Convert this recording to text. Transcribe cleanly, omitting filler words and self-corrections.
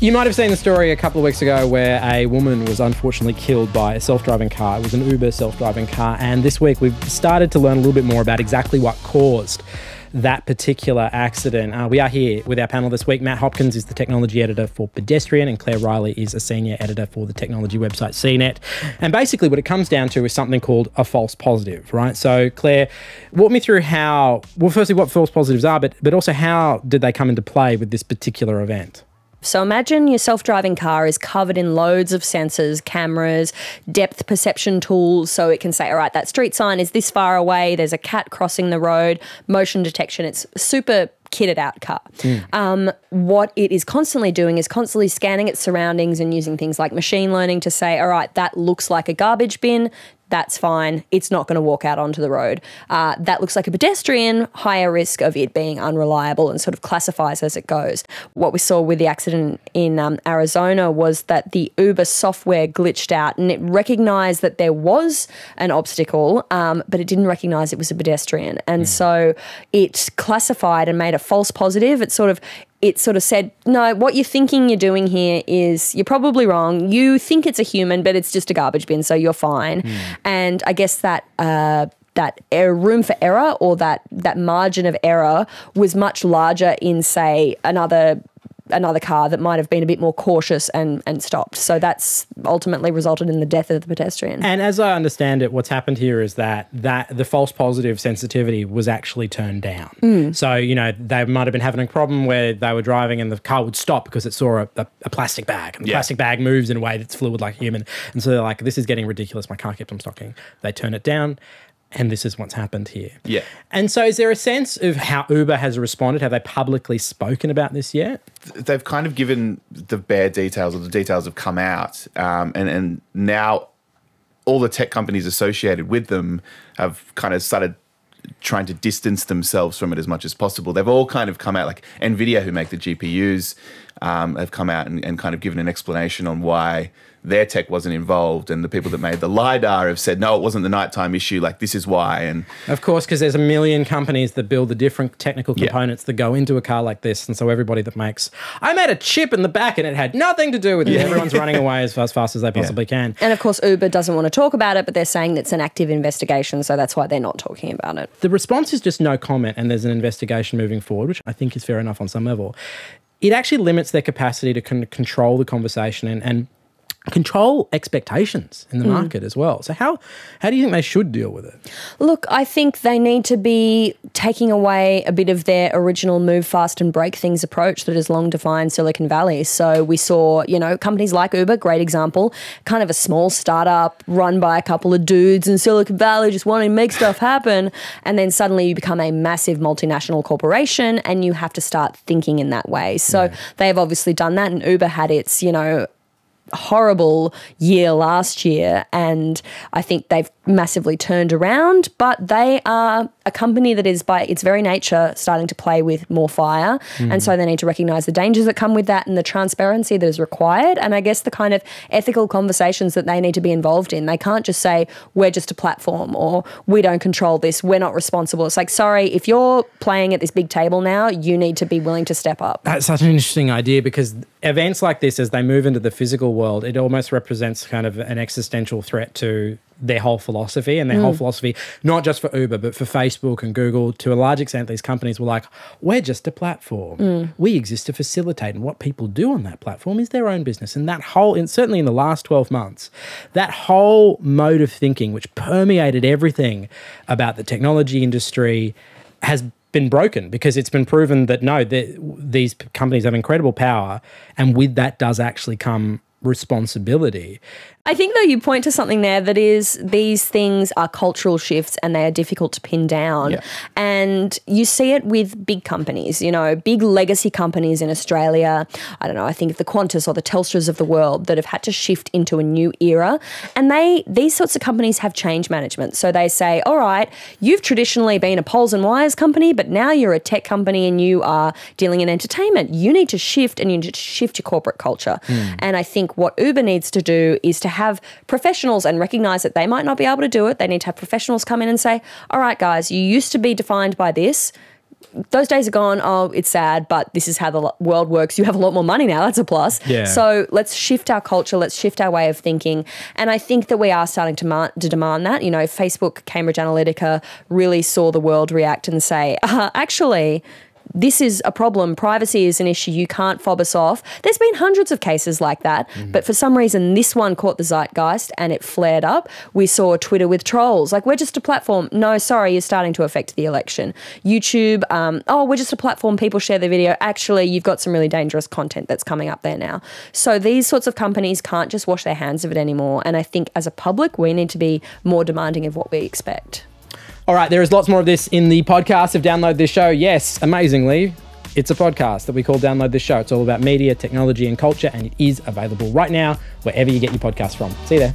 You might have seen the story a couple of weeks ago where a woman was unfortunately killed by a self-driving car. It was an Uber self-driving car. And this week we've started to learn a little bit more about exactly what caused that particular accident. We are here with our panel this week. Matt Hopkins is the technology editor for Pedestrian, and Claire Riley is a senior editor for the technology website CNET. And basically what it comes down to is something called a false positive, right? So Claire, walk me through how, well, firstly what false positives are, but also how did they come into play with this particular event? So imagine your self-driving car is covered in loads of sensors, cameras, depth perception tools, so it can say, all right, that street sign is this far away, there's a cat crossing the road, motion detection. It's super kitted out car. What it is constantly doing is constantly scanning its surroundings and using things like machine learning to say, all right, that looks like a garbage bin, that's fine, it's not going to walk out onto the road. That looks like a pedestrian, higher risk of it being unreliable, and sort of classifies as it goes. What we saw with the accident in Arizona was that the Uber software glitched out and it recognised that there was an obstacle, but it didn't recognise it was a pedestrian. And so it classified and made a false positive. It sort of said, no, what you're thinking you're doing here is you're probably wrong. You think it's a human, but it's just a garbage bin, so you're fine. And I guess that room for error, or that margin of error, was much larger in, say, another car that might have been a bit more cautious and stopped. So that's ultimately resulted in the death of the pedestrian. And as I understand it, what's happened here is that the false positive sensitivity was actually turned down. So, you know, they might have been having a problem where they were driving and the car would stop because it saw a plastic bag. And the plastic bag moves in a way that's fluid like a human. And so they're like, this is getting ridiculous. My car kept on stopping. They turn it down. And this is what's happened here. Yeah. And so is there a sense of how Uber has responded? Have they publicly spoken about this yet? They've kind of given the bare details, or the details have come out. And now all the tech companies associated with them have kind of started trying to distance themselves from it as much as possible. They've all kind of come out, like NVIDIA, who make the GPUs, have come out and kind of given an explanation on why their tech wasn't involved, and the people that made the LiDAR have said, no, it wasn't the nighttime issue, like this is why. And of course, because there's a million companies that build the different technical components that go into a car like this, and so everybody that makes, I made a chip in the back and it had nothing to do with it. Everyone's running away as fast as they possibly can. And of course, Uber doesn't want to talk about it, but they're saying that it's an active investigation, so that's why they're not talking about it. The response is just no comment, and there's an investigation moving forward, which I think is fair enough on some level. It actually limits their capacity to control the conversation and control expectations in the market as well. So how do you think they should deal with it? Look, I think they need to be taking away a bit of their original move fast and break things approach that has long defined Silicon Valley. So we saw, you know, companies like Uber, great example, kind of a small startup run by a couple of dudes in Silicon Valley just wanting to make stuff happen. And then suddenly you become a massive multinational corporation and you have to start thinking in that way. So they have obviously done that, and Uber had its, you know, horrible year last year, and I think they've massively turned around, but they are a company that is by its very nature starting to play with more fire, and so they need to recognise the dangers that come with that and the transparency that is required, and I guess the kind of ethical conversations that they need to be involved in. They can't just say, we're just a platform, or we don't control this, we're not responsible. It's like, sorry, if you're playing at this big table now, you need to be willing to step up. That's such an interesting idea, because events like this, as they move into the physical world, it almost represents kind of an existential threat to their whole philosophy, and their whole philosophy, not just for Uber, but for Facebook and Google. To a large extent, these companies were like, we're just a platform. We exist to facilitate, and what people do on that platform is their own business. And that whole, and certainly in the last 12 months, that whole mode of thinking, which permeated everything about the technology industry, has been broken, because it's been proven that no, these companies have incredible power, and with that does actually come responsibility. I think, though, you point to something there that is, these things are cultural shifts and they are difficult to pin down. And you see it with big companies, you know, big legacy companies in Australia. I don't know, I think of the Qantas or the Telstras of the world that have had to shift into a new era. And these sorts of companies have change management. So they say, all right, you've traditionally been a poles and wires company, but now you're a tech company and you are dealing in entertainment. You need to shift, and you need to shift your corporate culture. And I think what Uber needs to do is to have professionals, and recognise that they might not be able to do it. They need to have professionals come in and say, all right, guys, you used to be defined by this. those days are gone. Oh, it's sad, but this is how the world works. You have a lot more money now. That's a plus. Yeah. So let's shift our culture. Let's shift our way of thinking. And I think that we are starting to demand that. You know, Facebook, Cambridge Analytica really saw the world react and say, actually, this is a problem. Privacy is an issue. You can't fob us off. There's been hundreds of cases like that, but for some reason, this one caught the zeitgeist and it flared up. We saw Twitter with trolls. Like, we're just a platform. No, sorry, you're starting to affect the election. YouTube, we're just a platform. People share the video. Actually, you've got some really dangerous content that's coming up there now. So these sorts of companies can't just wash their hands of it anymore. And I think as a public, we need to be more demanding of what we expect. All right, there is lots more of this in the podcast of Download This Show. Yes, amazingly, it's a podcast that we call Download This Show. It's all about media, technology, and culture, and it is available right now wherever you get your podcasts from. See you there.